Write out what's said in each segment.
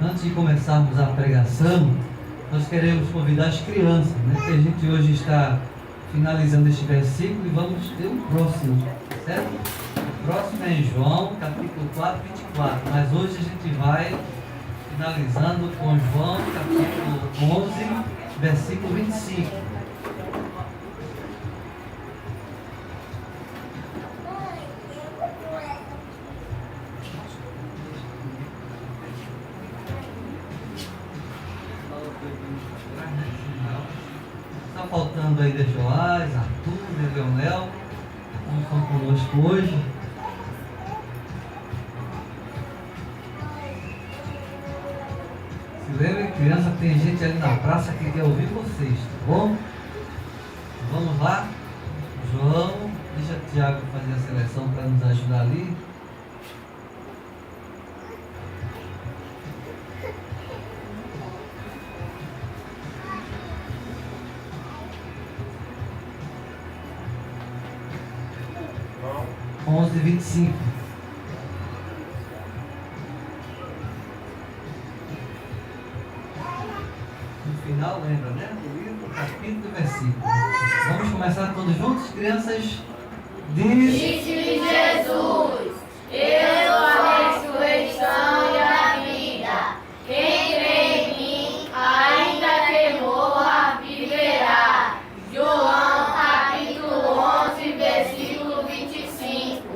Antes de começarmos a pregação, nós queremos convidar as crianças, né? Que a gente hoje está finalizando este versículo e vamos ter um próximo, certo? O próximo é em João, capítulo 4, 24. Mas hoje a gente vai finalizando com João, capítulo 11, versículo 25. Está faltando ainda Joás, Arthur, Leonel, que estão conosco hoje. Se lembrem, criança, tem gente ali na praça que quer ouvir vocês, tá bom? Vamos lá? João, deixa o Tiago fazer a seleção para nos ajudar ali. João 11:25. No final, lembra, né? Do livro, capítulo e versículo. Vamos começar todos juntos, crianças? Disse-lhe Jesus: eu sou a ressurreição e a vida. Quem crê em mim, ainda que morra, viverá. João capítulo 11, versículo 25.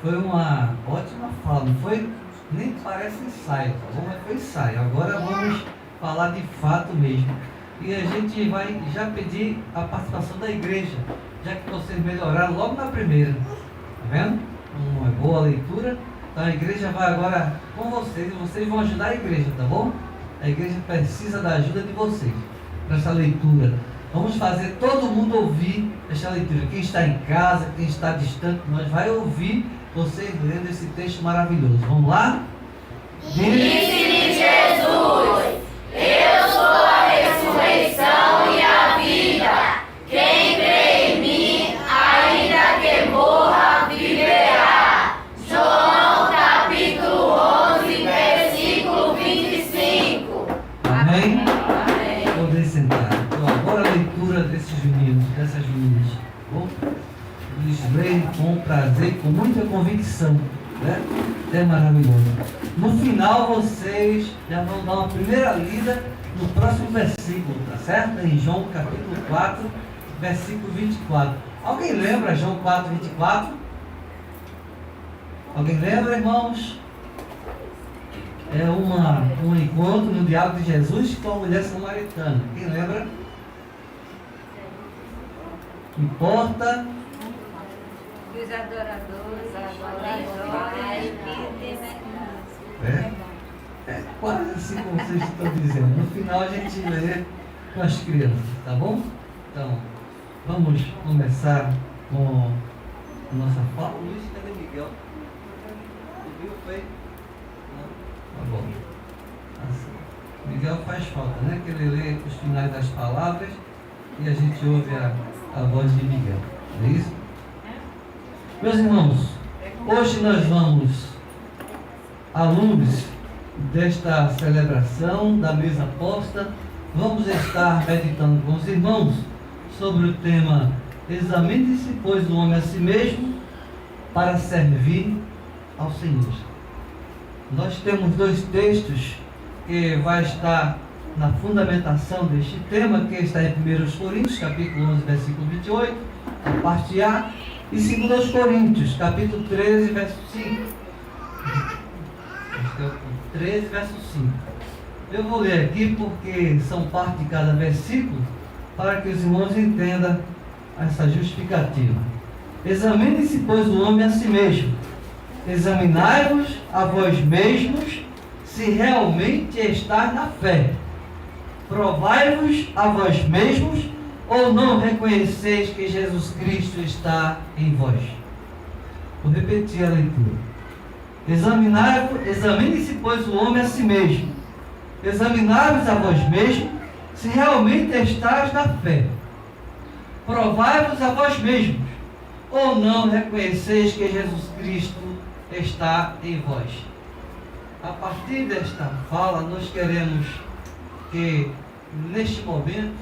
Foi uma ótima fala, não foi? Nem parece ensaio, tá bom? Mas foi ensaio. Agora vamos falar de fato mesmo. E a gente vai já pedir a participação da igreja, já que vocês melhoraram logo na primeira. Tá vendo? Uma boa leitura. Então a igreja vai agora com vocês e vocês vão ajudar a igreja, tá bom? A igreja precisa da ajuda de vocês para essa leitura. Vamos fazer todo mundo ouvir essa leitura. Quem está em casa, quem está distante, nós vai ouvir vocês lendo esse texto maravilhoso. Vamos lá? Disse-lhe Jesus: eu sou a ressurreição e a vida. Quem crê em mim, ainda que morra, viverá. João capítulo 11, versículo 25. Amém? Amém. Poder sentar. Então, agora a leitura desses meninos, dessas meninas. Bom? Eles leem com prazer, com muita convicção. Né? É maravilhoso. No final, vocês já vão dar uma primeira lida no próximo versículo, tá certo? Em João capítulo 4, versículo 24. Alguém lembra João 4, 24? Alguém lembra, irmãos? É um encontro no diálogo de Jesus com a mulher samaritana. Quem lembra? Importa. Os adoradores, É quase assim como vocês estão dizendo. No final a gente lê com as crianças, tá bom? Então, vamos começar com a nossa fala. Luiz, cadê Miguel? Viu? Foi? Não? Tá bom. Assim. Miguel faz falta, né? Que ele lê os finais das palavras e a gente ouve a voz de Miguel. Não é isso? Meus irmãos, hoje nós vamos, à luz desta celebração da mesa posta, vamos estar meditando com os irmãos sobre o tema: examine-se, pois, o homem a si mesmo para servir ao Senhor. Nós temos dois textos que vai estar na fundamentação deste tema, que está em 1 Coríntios, capítulo 11, versículo 28, a parte A, e 2 Coríntios, capítulo 13, verso 5. 13, verso 5. Eu vou ler aqui porque são parte de cada versículo, para que os irmãos entendam essa justificativa. Examine-se, pois, o homem a si mesmo. Examinai-vos a vós mesmos, se realmente estáis na fé. Provai-vos a vós mesmos, ou não reconheceis que Jesus Cristo está em vós? Vou repetir a leitura. Examine-se, pois, o homem a si mesmo. Examinai-vos a vós mesmos, se realmente estáis na fé. Provai-vos a vós mesmos, ou não reconheceis que Jesus Cristo está em vós? a partir desta fala, nós queremos que, neste momento,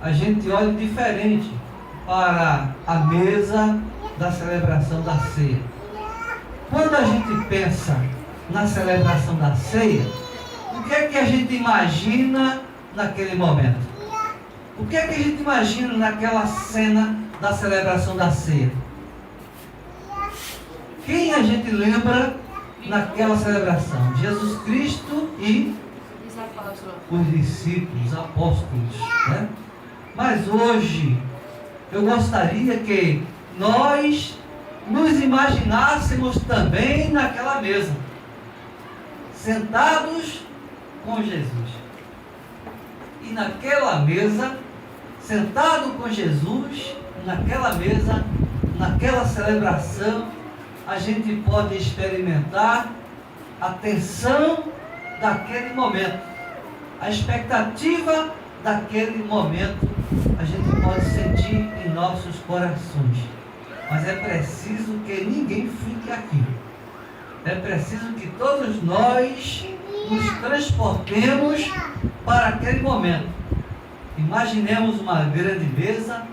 a gente olhe diferente para a mesa da celebração da ceia. Quando a gente pensa na celebração da ceia, o que é que a gente imagina naquele momento? O que é que a gente imagina naquela cena da celebração da ceia? Quem a gente lembra naquela celebração? Jesus Cristo e os discípulos, os apóstolos, né? Mas hoje eu gostaria que nós nos imaginássemos também naquela mesa, sentados com Jesus. E naquela mesa, sentado com Jesus, naquela mesa, naquela celebração, a gente pode experimentar a tensão daquele momento, a expectativa daquele momento, a gente pode sentir em nossos corações. Mas é preciso que ninguém fique aqui. É preciso que todos nós nos transportemos para aquele momento. Imaginemos uma grande mesa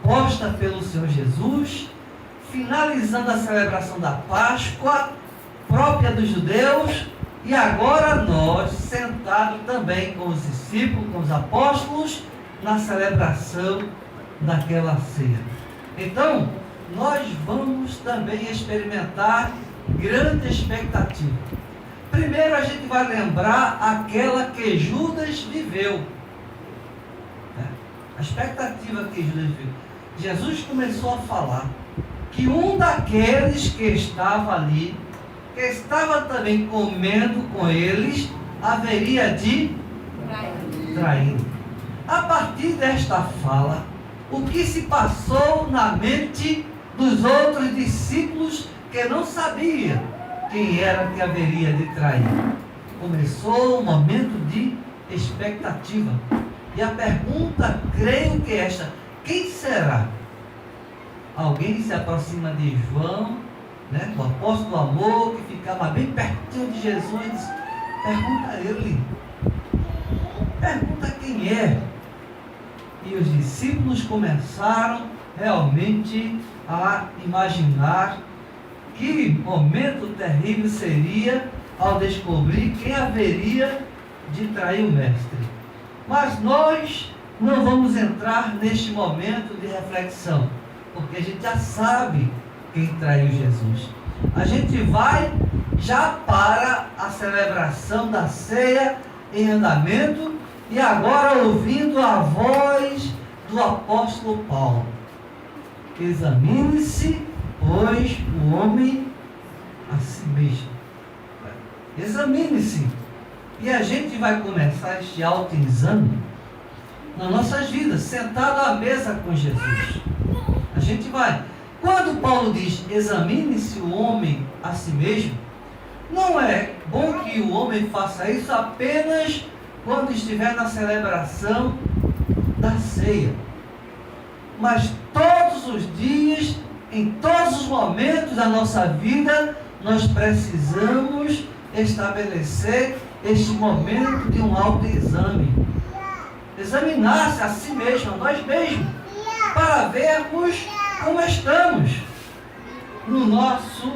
posta pelo Senhor Jesus, finalizando a celebração da Páscoa, própria dos judeus, e agora nós, sentados também com os discípulos, com os apóstolos, na celebração daquela ceia. Então, nós vamos também experimentar grande expectativa. Primeiro a gente vai lembrar aquela que Judas viveu. A expectativa que Judas viveu. Jesus começou a falar que um daqueles que estava ali, que estava também comendo com eles, haveria de traí-lo. A partir desta fala, o que se passou na mente dos outros discípulos que não sabiam quem era que haveria de trair? Começou um momento de expectativa. E a pergunta, creio que é esta: quem será? Alguém se aproxima de João, né, do apóstolo do amor, que ficava bem pertinho de Jesus. Pergunta a ele. Pergunta quem é. E os discípulos começaram realmente a imaginar que momento terrível seria ao descobrir quem haveria de trair o mestre. Mas nós não vamos entrar neste momento de reflexão, porque a gente já sabe quem traiu Jesus. A gente vai já para a celebração da ceia em andamento, e agora ouvindo a voz do apóstolo Paulo. Examine-se, pois, o homem a si mesmo. Examine-se. E a gente vai começar este autoexame nas nossas vidas, sentado à mesa com Jesus. A gente vai. Quando Paulo diz, examine-se o homem a si mesmo, não é bom que o homem faça isso apenas quando estiver na celebração da ceia. Mas todos os dias, em todos os momentos da nossa vida, nós precisamos estabelecer este momento de um autoexame. Examinar-se a si mesmo, a nós mesmos, para vermos como estamos no nosso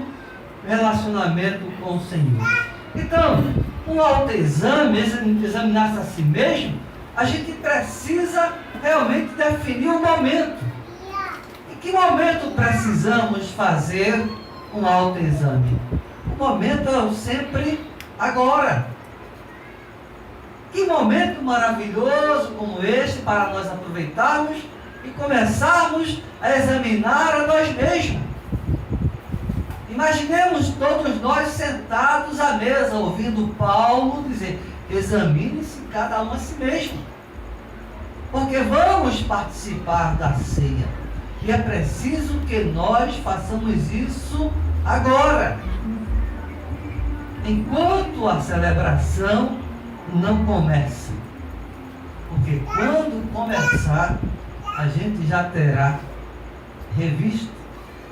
relacionamento com o Senhor. Então, um autoexame, examinar-se a si mesmo, a gente precisa realmente definir o momento. Em que momento precisamos fazer um autoexame? O momento é sempre agora. Que momento maravilhoso como este para nós aproveitarmos e começarmos a examinar a nós mesmos. Imaginemos todos nós sentados à mesa, ouvindo Paulo dizer, examine-se cada um a si mesmo. Porque vamos participar da ceia. E é preciso que nós façamos isso agora. Enquanto a celebração não comece. Porque quando começar, a gente já terá revisto,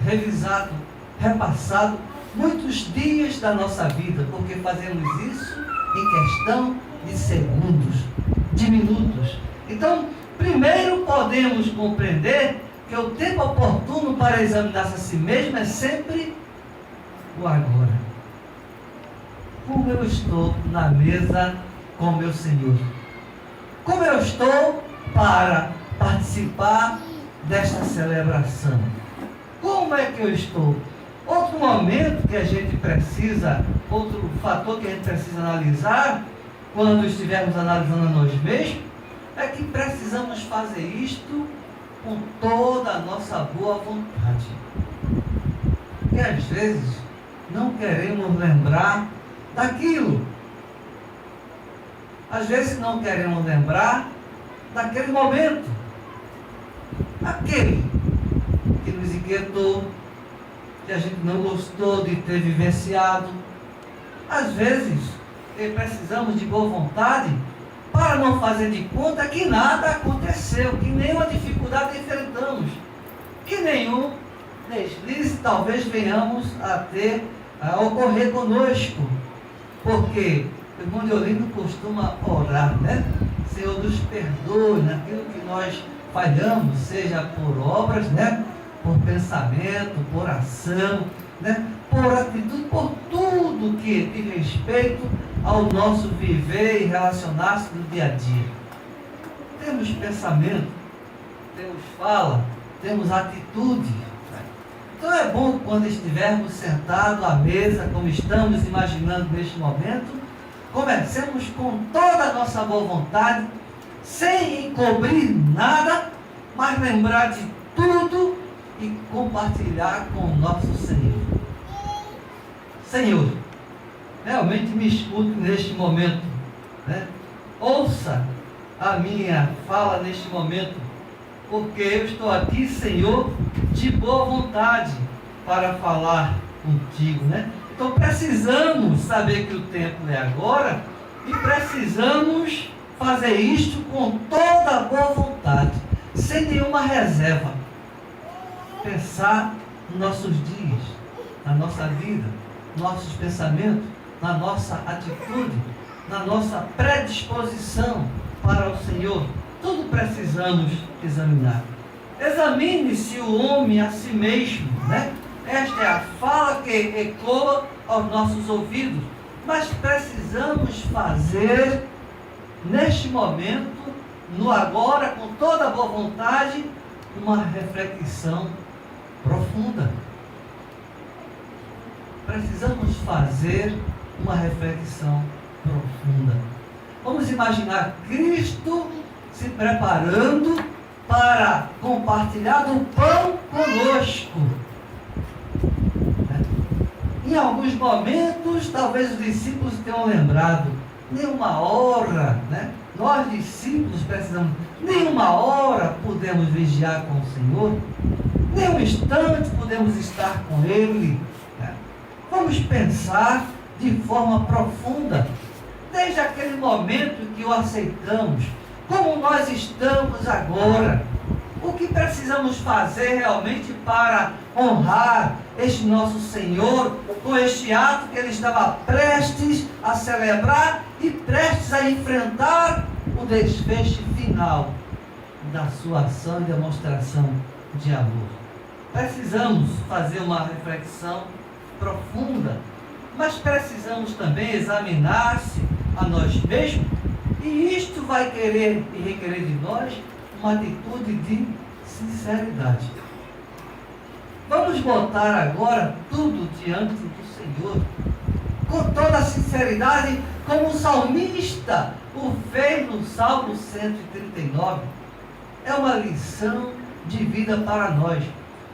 revisado, repassado muitos dias da nossa vida, porque fazemos isso em questão de segundos, de minutos. Então, primeiro podemos compreender que o tempo oportuno para examinar-se a si mesmo é sempre o agora. Como eu estou na mesa com meu Senhor? Como eu estou para participar desta celebração? Como é que eu estou? Outro momento que a gente precisa, outro fator que a gente precisa analisar, quando estivermos analisando a nós mesmos, é que precisamos fazer isto com toda a nossa boa vontade. Porque às vezes não queremos lembrar daquilo. Às vezes não queremos lembrar daquele momento. Aquele que nos inquietou, que a gente não gostou de ter vivenciado. Às vezes precisamos de boa vontade para não fazer de conta que nada aconteceu, que nenhuma dificuldade enfrentamos, que nenhum deslize talvez venhamos a ocorrer conosco. Porque o irmão de Olinda costuma orar, né? Senhor, nos perdoe naquilo que nós falhamos, seja por obras, né? Por pensamento, por ação, né? Por atitude, por tudo que diz respeito ao nosso viver e relacionar-se no dia a dia. Temos pensamento, temos fala, temos atitude. Então é bom quando estivermos sentados à mesa, como estamos imaginando neste momento, comecemos com toda a nossa boa vontade, sem encobrir nada, mas lembrar de tudo e compartilhar com o nosso Senhor. Senhor, realmente me escute neste momento, né? Ouça a minha fala neste momento, porque eu estou aqui, Senhor, de boa vontade para falar contigo, né? Então precisamos saber que o tempo é agora e precisamos fazer isto com toda a boa vontade, sem nenhuma reserva. Pensar nos nossos dias, na nossa vida, nossos pensamentos, na nossa atitude, na nossa predisposição para o Senhor. Tudo precisamos examinar. Examine-se o homem a si mesmo, né? Esta é a fala que ecoa aos nossos ouvidos. Mas precisamos fazer, neste momento, no agora, com toda a boa vontade, uma reflexão profunda. Precisamos fazer uma reflexão profunda. Vamos imaginar Cristo se preparando para compartilhar do pão conosco. Em alguns momentos, talvez os discípulos tenham lembrado, nenhuma hora, né? Nós discípulos precisamos, nenhuma hora podemos vigiar com o Senhor, nem um instante podemos estar com Ele. Né? Vamos pensar de forma profunda, desde aquele momento que o aceitamos, como nós estamos agora, o que precisamos fazer realmente para honrar este nosso Senhor com este ato que Ele estava prestes a celebrar e prestes a enfrentar o desfecho final da sua ação e demonstração de amor. Precisamos fazer uma reflexão profunda, mas precisamos também examinar-se a nós mesmos, e isto vai querer e requerer de nós uma atitude de sinceridade. Vamos botar agora tudo diante do Senhor, com toda a sinceridade, como o salmista o fez no Salmo 139. É uma lição de vida para nós.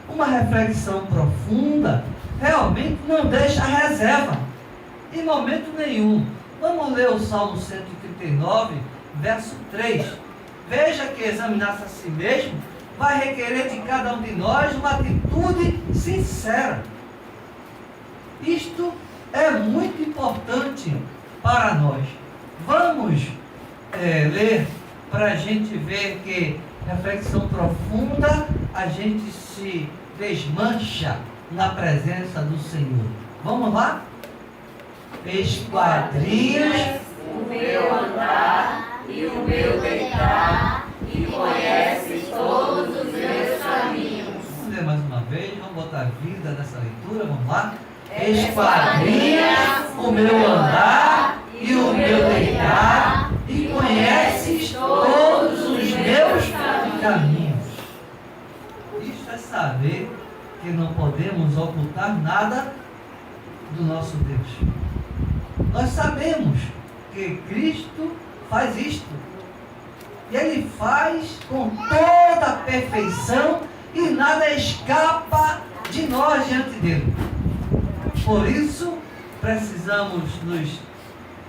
Uma reflexão profunda realmente não deixa reserva, em momento nenhum. Vamos ler o Salmo 139, verso 3. Veja que examinar-se a si mesmo vai requerer de cada um de nós uma atitude sincera. Isto é muito importante para nós. Vamos ler para a gente ver que reflexão profunda, a gente se desmancha na presença do Senhor. Vamos lá? Esquadrinhas o meu andar e o meu deitar, e conheces todos os meus caminhos. Vamos ler mais uma vez, vamos botar a vida nessa leitura, vamos lá? Esquadrinhas o meu andar e o meu deitar, e conheces todos os meus caminhos. Isto é saber que não podemos ocultar nada do nosso Deus. Nós sabemos que Cristo faz isto. E Ele faz com toda a perfeição e nada escapa de nós diante dele. Por isso, precisamos nos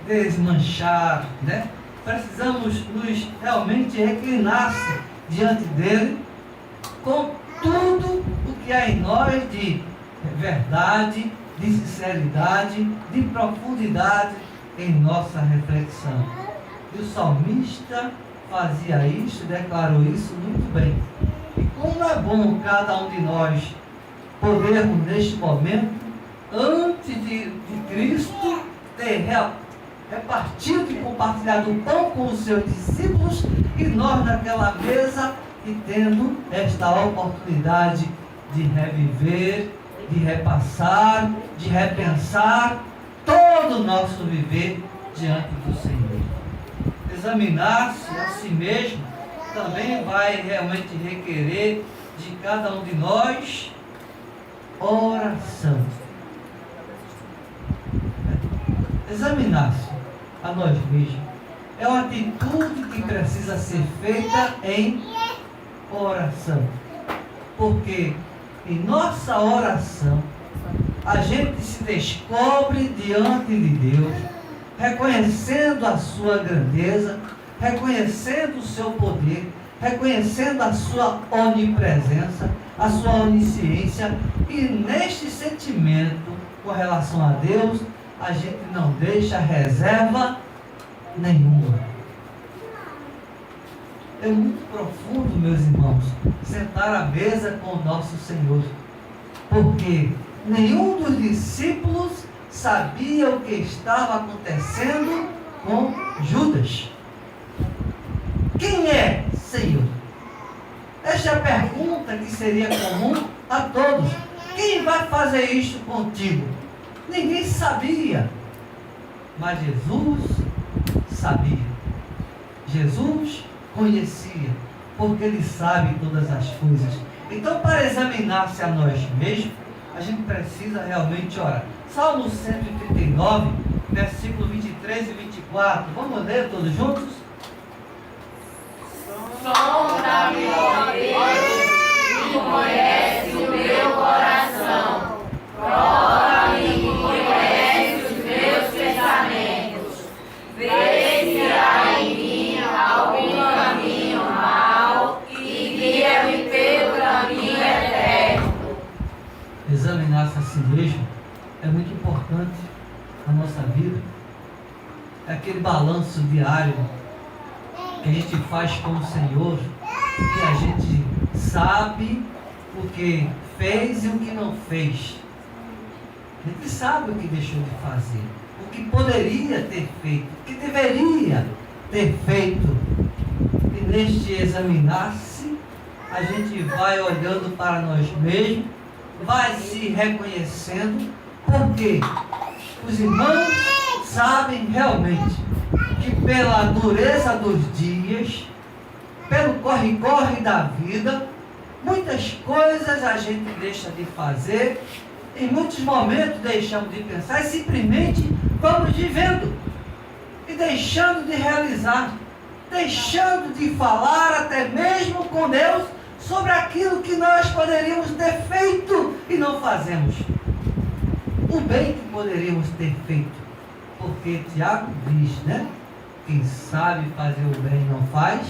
desmanchar, né? Precisamos nos realmente reclinar-se diante dele com tudo o que há em nós de verdade, de sinceridade, de profundidade em nossa reflexão. E o salmista fazia isso, declarou isso muito bem. E como é bom cada um de nós podermos neste momento, antes de Cristo, ter repartido e compartilhado o pão com os seus discípulos, e nós naquela mesa, e tendo esta oportunidade de reviver, de repassar, de repensar todo o nosso viver diante do Senhor. Examinar-se a si mesmo também vai realmente requerer de cada um de nós oração. Examinar-se a nós mesmos é uma atitude que precisa ser feita em oração. Porque em nossa oração a gente se descobre diante de Deus, reconhecendo a sua grandeza, reconhecendo o seu poder, reconhecendo a sua onipresença, a sua onisciência, e neste sentimento com relação a Deus, a gente não deixa reserva nenhuma. É muito profundo, meus irmãos, sentar à mesa com o nosso Senhor, porque nenhum dos discípulos sabia o que estava acontecendo com Judas. Quem é, Senhor? Esta é a pergunta que seria comum a todos. Quem vai fazer isto contigo? Ninguém sabia, mas Jesus sabia. Jesus conhecia, porque Ele sabe todas as coisas. Então, para examinar-se a nós mesmos, a gente precisa realmente orar. Salmo 139, versículo 23 e 24. Vamos ler todos juntos? Sonda-me, ó Deus, e conhece o meu coração. Prova-me e conhece os meus pensamentos. Vê se há em mim algum caminho mau e guia-me pelo caminho eterno. Examinar-se a si mesmo é muito importante na nossa vida. É aquele balanço diário que a gente faz com o Senhor, que a gente sabe o que fez e o que não fez. A gente sabe o que deixou de fazer, o que poderia ter feito, o que deveria ter feito. E neste examinar-se, a gente vai olhando para nós mesmos, vai se reconhecendo, porque os irmãos sabem realmente que pela dureza dos dias, pelo corre-corre da vida, muitas coisas a gente deixa de fazer, em muitos momentos deixamos de pensar e simplesmente vamos vivendo e deixando de realizar, deixando de falar até mesmo com Deus sobre aquilo que nós poderíamos ter feito e não fazemos. O bem que poderíamos ter feito, porque Tiago diz, né? Quem sabe fazer o bem não faz,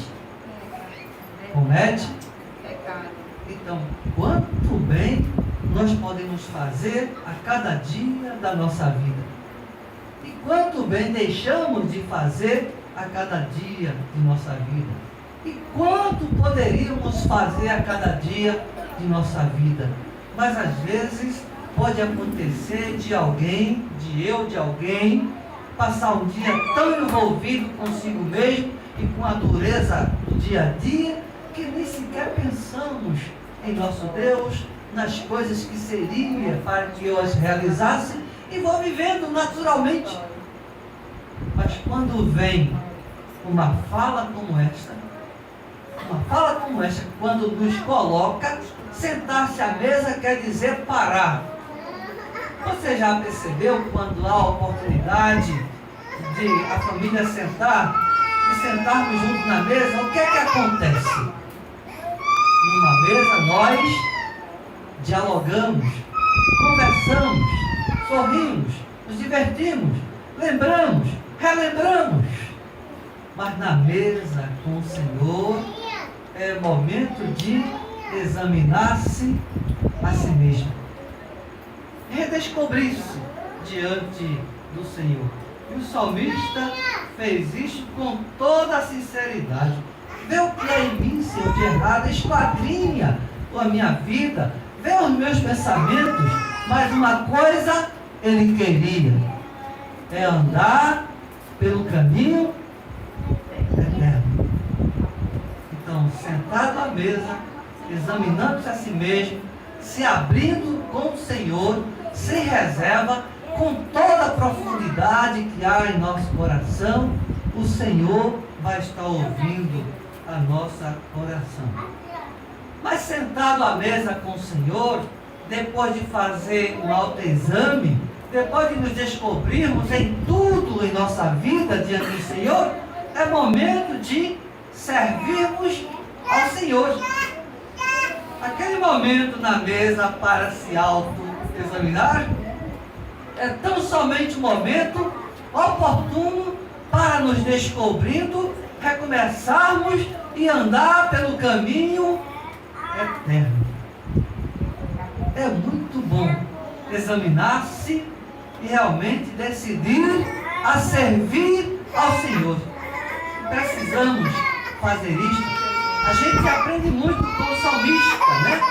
comete Pecado. Então, quanto bem nós podemos fazer a cada dia da nossa vida? E quanto bem deixamos de fazer a cada dia de nossa vida? E quanto poderíamos fazer a cada dia de nossa vida? Mas às vezes pode acontecer de alguém, de alguém, passar um dia tão envolvido consigo mesmo e com a dureza do dia a dia, que nem sequer pensamos em nosso Deus, nas coisas que seria para que eu as realizasse, e vou vivendo naturalmente. Mas quando vem uma fala como esta, quando nos coloca, sentar-se à mesa quer dizer parar. Você já percebeu quando há a oportunidade de a família sentarmos juntos na mesa, o que é que acontece? Numa mesa nós dialogamos, conversamos, sorrimos, nos divertimos, lembramos, relembramos. Mas na mesa com o Senhor é momento de examinar-se a si mesmo, redescobrir-se diante do Senhor. E o salmista fez isso com toda a sinceridade. Vê o que é em mim, Senhor, de errado, esquadrinha a minha vida, vê os meus pensamentos, mas uma coisa ele queria, é andar pelo caminho eterno. Então, sentado à mesa, examinando-se a si mesmo, se abrindo com o Senhor, sem reserva, com toda a profundidade que há em nosso coração, o Senhor vai estar ouvindo a nossa oração. Mas sentado à mesa com o Senhor, depois de fazer um autoexame, depois de nos descobrirmos em tudo em nossa vida diante do Senhor, é momento de servirmos ao Senhor. Aquele momento na mesa para se autoexaminar é tão somente um momento oportuno para nos descobrindo, recomeçarmos e andar pelo caminho eterno. É muito bom examinar-se e realmente decidir a servir ao Senhor. Precisamos fazer isso. A gente aprende muito com o salmista, né?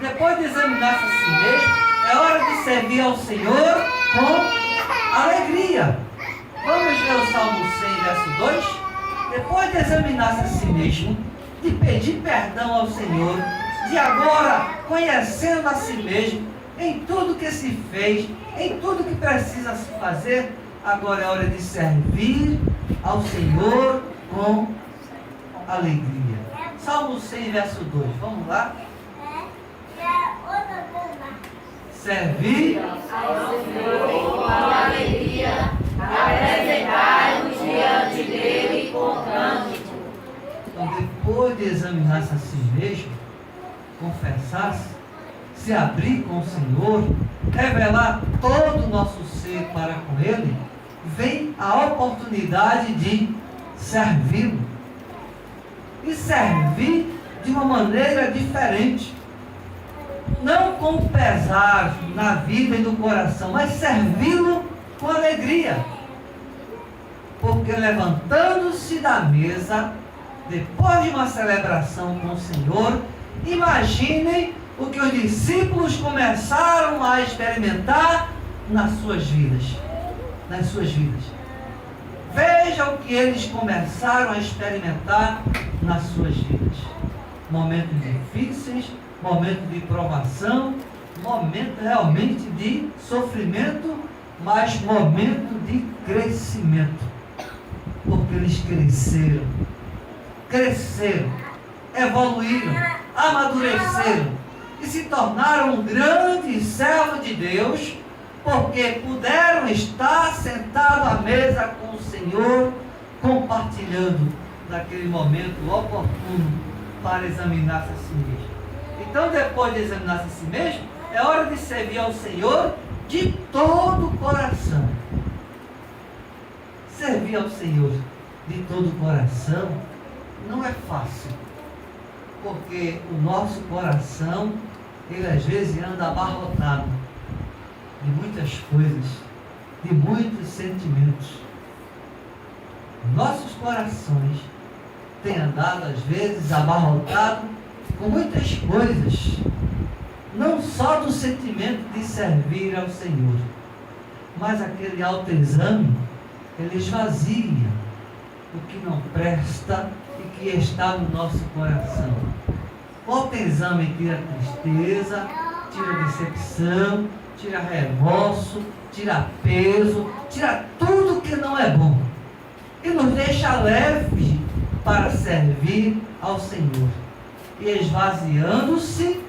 Depois de examinar-se a si mesmo, é hora de servir ao Senhor com alegria. Vamos ver o Salmo 100, verso 2? Depois de examinar-se a si mesmo, de pedir perdão ao Senhor, de agora, conhecendo a si mesmo, em tudo que se fez, em tudo que precisa se fazer, agora é hora de servir ao Senhor com alegria. Salmo 100, verso 2, vamos lá? Servir ao Senhor com alegria, apresentai-nos diante dele com cântico. Então, depois de examinar-se a si mesmo, confessar-se, se abrir com o Senhor, revelar todo o nosso ser para com Ele, vem a oportunidade de servi-lo. E servir de uma maneira diferente. Não com pesar na vida e no coração, mas servi-lo com alegria. Porque levantando-se da mesa, depois de uma celebração com o Senhor, imaginem o que os discípulos começaram a experimentar nas suas vidas. Veja o que eles começaram a experimentar nas suas vidas. Momentos difíceis, momento de provação, momento realmente de sofrimento, mas momento de crescimento. Porque eles cresceram, evoluíram, amadureceram e se tornaram um grande servo de Deus, porque puderam estar sentados à mesa com o Senhor, compartilhando naquele momento oportuno para examinar-se a si mesmo. Então, depois de examinar-se a si mesmo, é hora de servir ao Senhor de todo o coração. Servir ao Senhor de todo o coração não é fácil, porque o nosso coração, ele às vezes anda abarrotado de muitas coisas, de muitos sentimentos. Nossos corações têm andado às vezes abarrotados com muitas coisas, não só do sentimento de servir ao Senhor, mas aquele autoexame, ele esvazia o que não presta e que está no nosso coração. O autoexame tira tristeza, tira decepção, tira remorso, tira peso, tira tudo que não é bom e nos deixa leve para servir ao Senhor. E esvaziando-se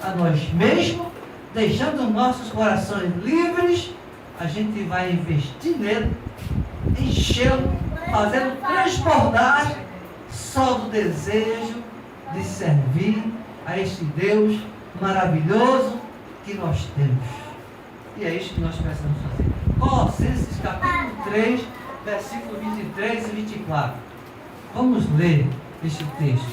a nós mesmos, deixando nossos corações livres, a gente vai investir nele, enchê-lo, fazendo transbordar só do desejo de servir a este Deus maravilhoso que nós temos. E é isso que nós precisamos fazer. Colossenses capítulo 3, versículos 23 e 24. Vamos ler este texto.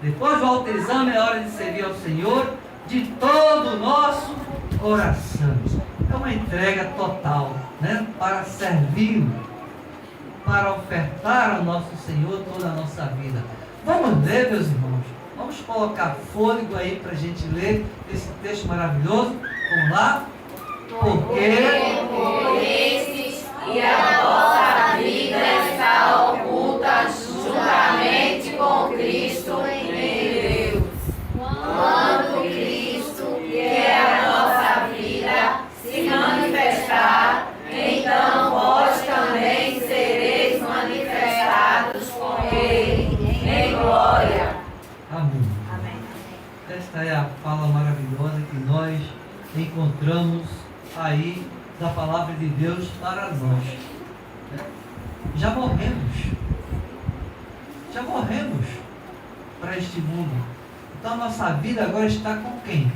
Depois do autoexame, é hora de servir ao Senhor de todo o nosso coração. É uma entrega total, né? Para servi-lo, para ofertar ao nosso Senhor toda a nossa vida. Vamos ler, meus irmãos. Vamos colocar fôlego aí para a gente ler esse texto maravilhoso. Vamos lá? Porque morrestes e a vossa vida está oculta juntamente com Cristo em Deus. Quando Cristo, que é a nossa vida, se manifestar, então vós também sereis manifestados com Ele em glória. amém. Esta é a fala maravilhosa que nós encontramos aí da palavra de Deus para nós. Já morremos para este mundo. Então a nossa vida agora está com quem?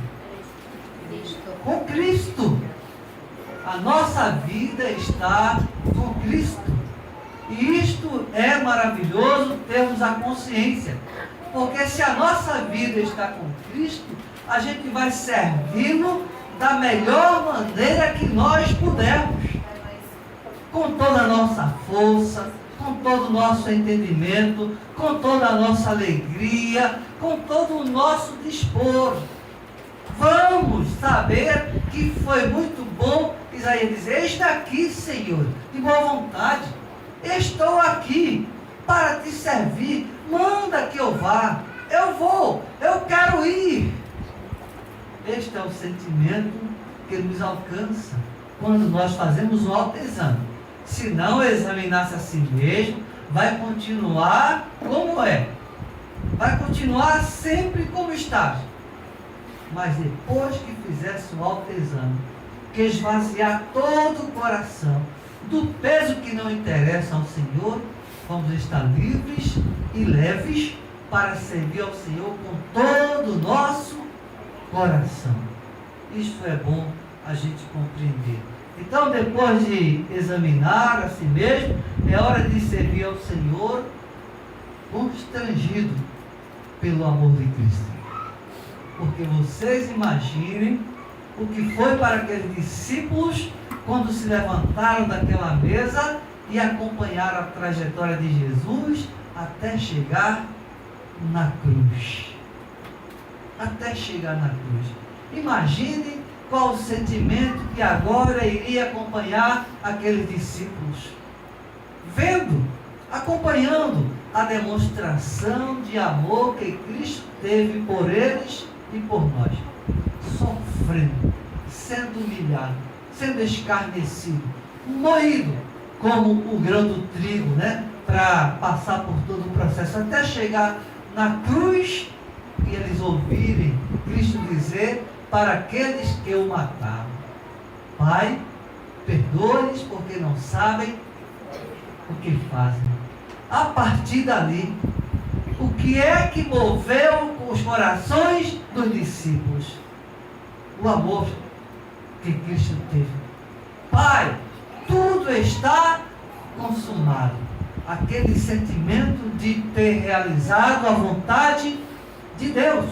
Com Cristo. A nossa vida está com Cristo. E isto é maravilhoso termos a consciência. Porque se a nossa vida está com Cristo, a gente vai servi-lo da melhor maneira que nós pudermos. Com toda a nossa força, com todo o nosso entendimento, com toda a nossa alegria, com todo o nosso dispor. Vamos saber que foi muito bom, Isaías diz, está aqui, Senhor, de boa vontade. Estou aqui para te servir. Manda que eu vá. Eu vou. Eu quero ir. Este é o sentimento que nos alcança quando nós fazemos o autoexame. Se não examinasse a si mesmo, vai continuar como é. Vai continuar sempre como está. Mas depois que fizesse o autoexame, que esvaziar todo o coração do peso que não interessa ao Senhor, vamos estar livres e leves para servir ao Senhor com todo o nosso coração. Isto é bom a gente compreender. Então, depois de examinar a si mesmo, é hora de servir ao Senhor constrangido pelo amor de Cristo. Porque vocês imaginem o que foi para aqueles discípulos quando se levantaram daquela mesa e acompanharam a trajetória de Jesus até chegar na cruz. Até chegar na cruz. Imagine qual o sentimento que agora iria acompanhar aqueles discípulos. Vendo, acompanhando a demonstração de amor que Cristo teve por eles e por nós. Sofrendo, sendo humilhado, sendo escarnecido, moído como o grão do trigo, né? Para passar por todo o processo, até chegar na cruz e eles ouvirem Cristo dizer para aqueles que o mataram: Pai, perdoe-lhes porque não sabem o que fazem. A partir dali, o que é que moveu os corações dos discípulos? O amor que Cristo teve. Pai, tudo está consumado. Aquele sentimento de ter realizado a vontade de Deus.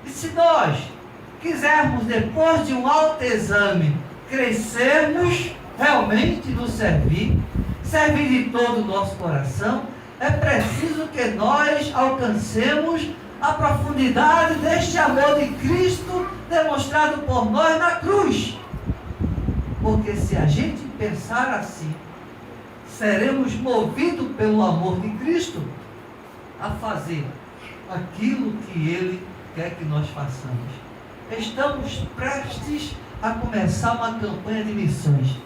E se nós quisermos, depois de um autoexame, crescermos realmente no servir de todo o nosso coração, é preciso que nós alcancemos a profundidade deste amor de Cristo demonstrado por nós na cruz. Porque se a gente pensar assim, seremos movidos pelo amor de Cristo a fazer aquilo que Ele quer que nós façamos. Estamos prestes a começar uma campanha de missões.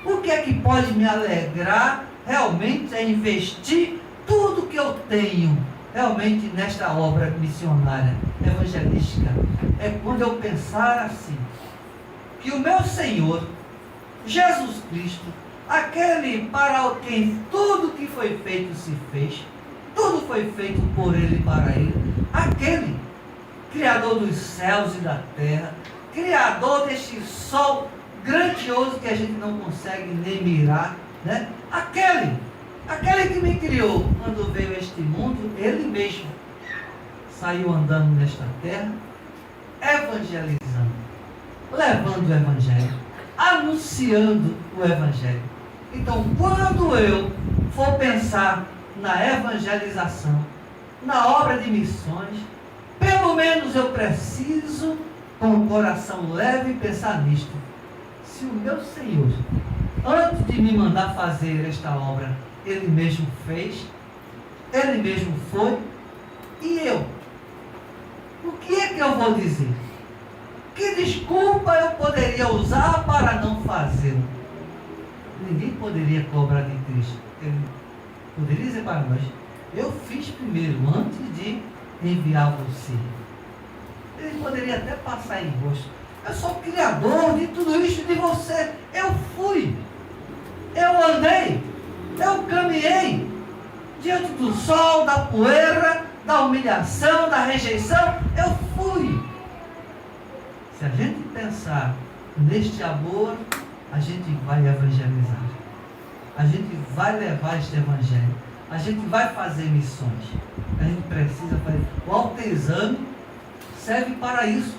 O que é que pode me alegrar realmente é investir tudo que eu tenho realmente nesta obra missionária, evangelística. É quando eu pensar assim, que o meu Senhor, Jesus Cristo, aquele para quem tudo que foi feito se fez, tudo foi feito por Ele e para Ele, aquele Criador dos céus e da terra, Criador deste sol grandioso que a gente não consegue nem mirar, né? Aquele que me criou quando veio a este mundo, Ele mesmo saiu andando nesta terra, evangelizando, levando o Evangelho, anunciando o Evangelho. Então, quando eu for pensar na evangelização, na obra de missões, pelo menos eu preciso, com o coração leve, pensar nisto. Se o meu Senhor, antes de me mandar fazer esta obra, Ele mesmo fez, Ele mesmo foi, e eu? O que é que eu vou dizer? Que desculpa eu poderia usar para não fazê-lo? Ninguém poderia cobrar de Cristo. Ele poderia dizer para nós, eu fiz primeiro, antes de enviar você. Ele poderia até passar em rosto. Eu sou criador de tudo isso de você. Eu fui. Eu andei. Eu caminhei. Diante do sol, da poeira, da humilhação, da rejeição. Eu fui. Se a gente pensar neste amor, a gente vai evangelizar. A gente vai levar este evangelho. A gente vai fazer missões. A gente precisa fazer. O autoexame serve para isso.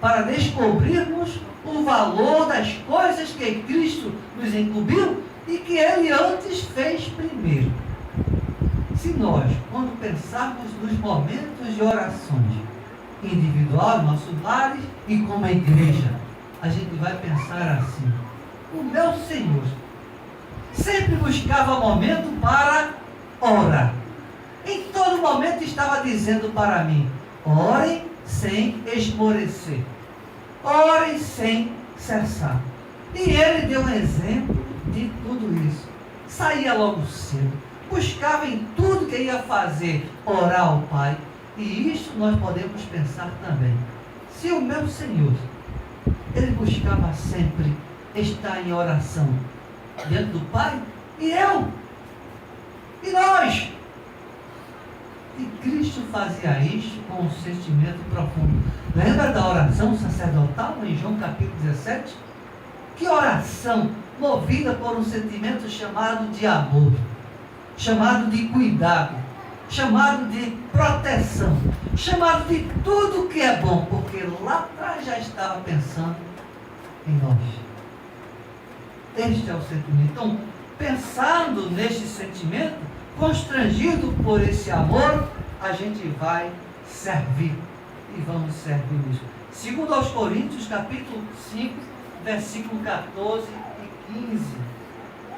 Para descobrirmos o valor das coisas que Cristo nos incumbiu e que Ele antes fez primeiro. Se nós, quando pensarmos nos momentos de orações, individual, em nossos lares e como a igreja, a gente vai pensar assim, o meu Senhor sempre buscava momento para orar. Em todo momento estava dizendo para mim, orem sem esmorecer, orem sem cessar. E Ele deu um exemplo de tudo isso. Saía logo cedo, buscava em tudo que ia fazer, orar ao Pai. E isso nós podemos pensar também. Se o meu Senhor, Ele buscava sempre estar em oração diante do Pai, e eu, e nós, e Cristo fazia isso com um sentimento profundo. Lembra da oração sacerdotal em João capítulo 17? Que oração movida por um sentimento chamado de amor, chamado de cuidado, chamado de proteção, chamado de tudo que é bom, porque lá atrás já estava pensando em nós. Este é o sentimento. Então, pensando neste sentimento, constrangido por esse amor, a gente vai servir. E vamos servir nisso. Segundo aos Coríntios, capítulo 5, versículo 14 e 15.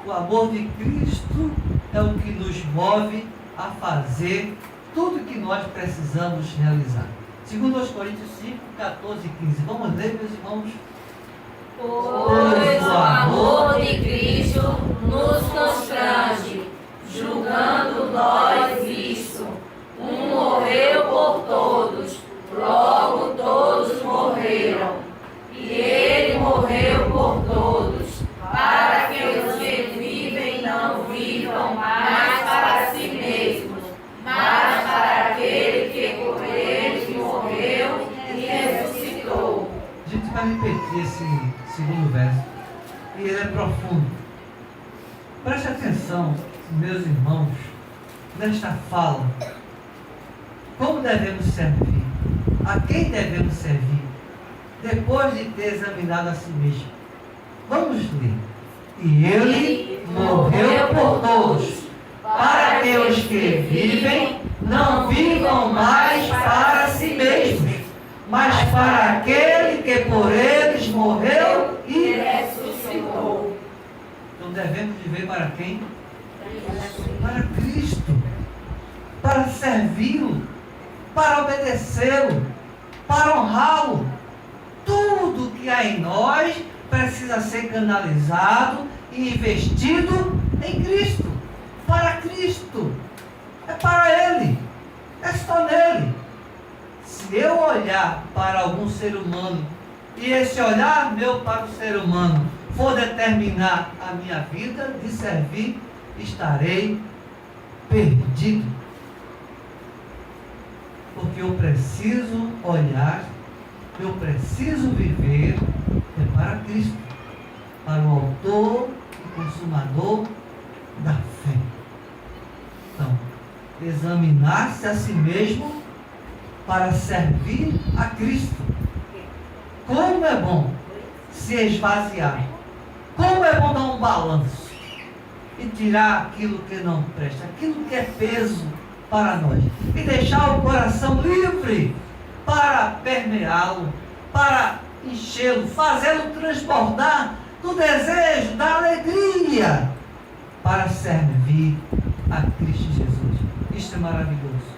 O amor de Cristo é o que nos move a fazer tudo que nós precisamos realizar. Segundo aos Coríntios 5, 14 e 15. Vamos ler, meus irmãos? Pois o amor de Cristo nos constrange, julgando nós isto. Um morreu por todos, logo todos morreram. E Ele morreu por todos, para que os que vivem não vivam mais para si mesmos, mas para aquele que por eles morreu e ressuscitou. A gente vai repetir esse segundo verso, e ele é profundo. Preste atenção, meus irmãos, nesta fala. Como devemos servir? A quem devemos servir? Depois de ter examinado a si mesmo. Vamos ler. E Ele morreu por todos, para que os que vivem não vivam mais para aquele que por eles morreu e ressuscitou. Então devemos viver para quem? Para Cristo, para servi-lo, para obedecê-lo, para honrá-lo. Tudo que há em nós precisa ser canalizado e investido em Cristo, para Cristo. É para Ele, é só nele. Se eu olhar para algum ser humano e esse olhar meu para o ser humano for determinar a minha vida de servir, estarei perdido. Porque eu preciso olhar, eu preciso viver para Cristo, para o autor e consumador da fé. Então, examinar-se a si mesmo para servir a Cristo. Como é bom se esvaziar. Como é bom dar um balanço e tirar aquilo que não presta, aquilo que é peso para nós, e deixar o coração livre para permeá-lo, para enchê-lo, fazê-lo transbordar do desejo, da alegria para servir a Cristo Jesus. Isto é maravilhoso.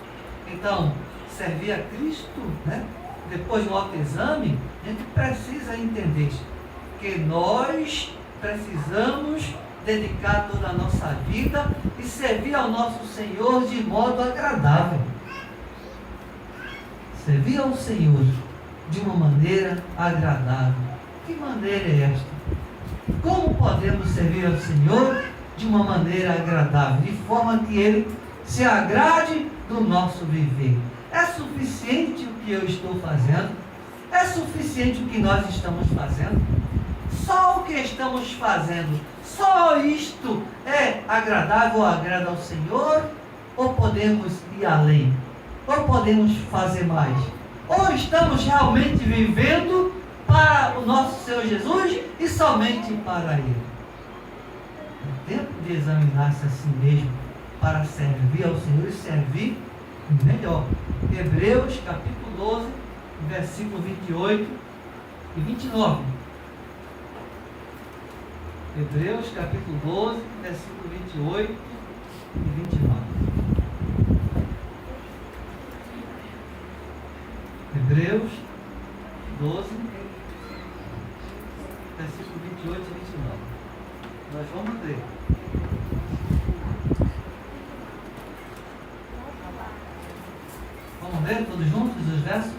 Então, servir a Cristo, né? Depois no autoexame, a gente precisa entender que nós precisamos dedicar toda a nossa vida e servir ao nosso Senhor de modo agradável. Servir ao Senhor de uma maneira agradável. Que maneira é esta? Como podemos servir ao Senhor de uma maneira agradável, de forma que Ele se agrade do nosso viver? É suficiente o que eu estou fazendo? É suficiente o que nós estamos fazendo? Só o que estamos fazendo, só isto é agradável ou agrada ao Senhor? Ou podemos ir além? Ou podemos fazer mais? Ou estamos realmente vivendo para o nosso Senhor Jesus e somente para Ele? É tempo de examinar-se a si mesmo para servir ao Senhor e servir melhor. Hebreus capítulo 12, versículo 28 e 29. Hebreus capítulo 12, versículo 28 e 29. Hebreus 12, versículo 28 e 29. Nós vamos ler. Vamos ler todos juntos os versos?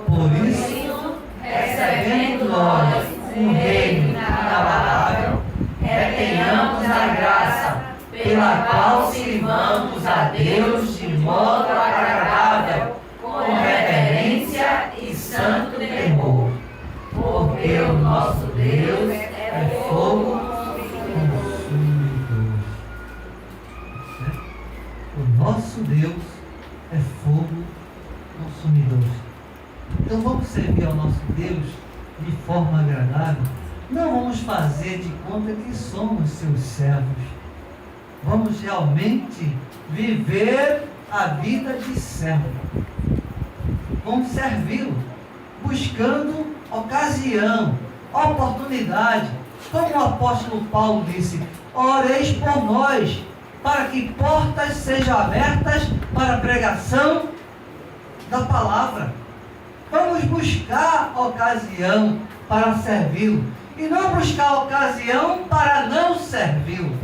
Por isso, recebendo nós um reino inabalável, retenhamos a graça pela qual sirvamos a Deus de modo agradável, com reverência e santo temor, porque o nosso Deus é fogo consumidor. O nosso Deus é fogo consumidor. Então vamos servir ao nosso Deus de forma agradável. Não vamos fazer de conta que somos seus servos. Vamos realmente viver a vida de servo. Vamos servi-lo, buscando ocasião, oportunidade. Como o apóstolo Paulo disse: oreis por nós, para que portas sejam abertas para a pregação da palavra. Vamos buscar ocasião para servi-lo e não buscar ocasião para não servi-lo.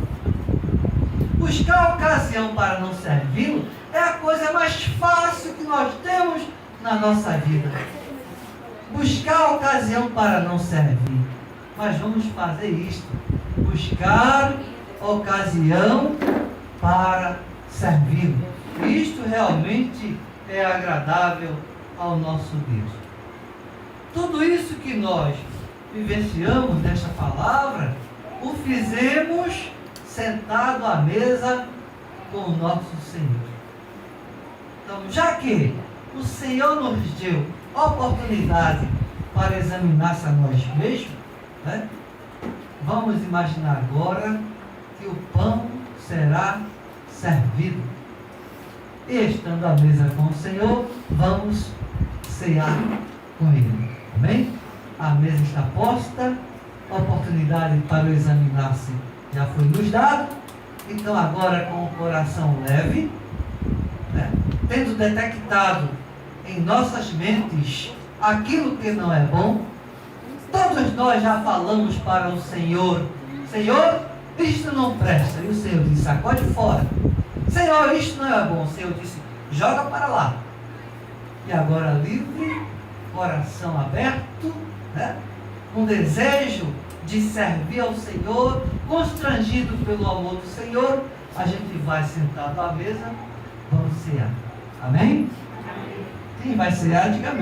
Buscar ocasião para não servi-lo é a coisa mais fácil que nós temos na nossa vida. Buscar ocasião para não servir. Mas vamos fazer isto: buscar ocasião para servi-lo. Isto realmente é agradável ao nosso Deus. Tudo isso que nós vivenciamos nesta palavra, o fizemos sentado à mesa com o nosso Senhor. Então, já que o Senhor nos deu oportunidade para examinar-se a nós mesmos, né? Vamos imaginar agora que o pão será servido. E estando à mesa com o Senhor, vamos cear com Ele. Amém? A mesa está posta, a oportunidade para o examinar-se já foi nos dado. Então agora, com o coração leve, né, tendo detectado em nossas mentes aquilo que não é bom, todos nós já falamos para o Senhor: Senhor, isto não presta. E o Senhor disse: sacode fora. Senhor, isto não é bom. O Senhor disse: joga para lá. E agora, livre, coração aberto, né, um desejo de servir ao Senhor, constrangido pelo amor do Senhor, a gente vai sentado à mesa, vamos cear. Amém? Quem vai cear, diga amém.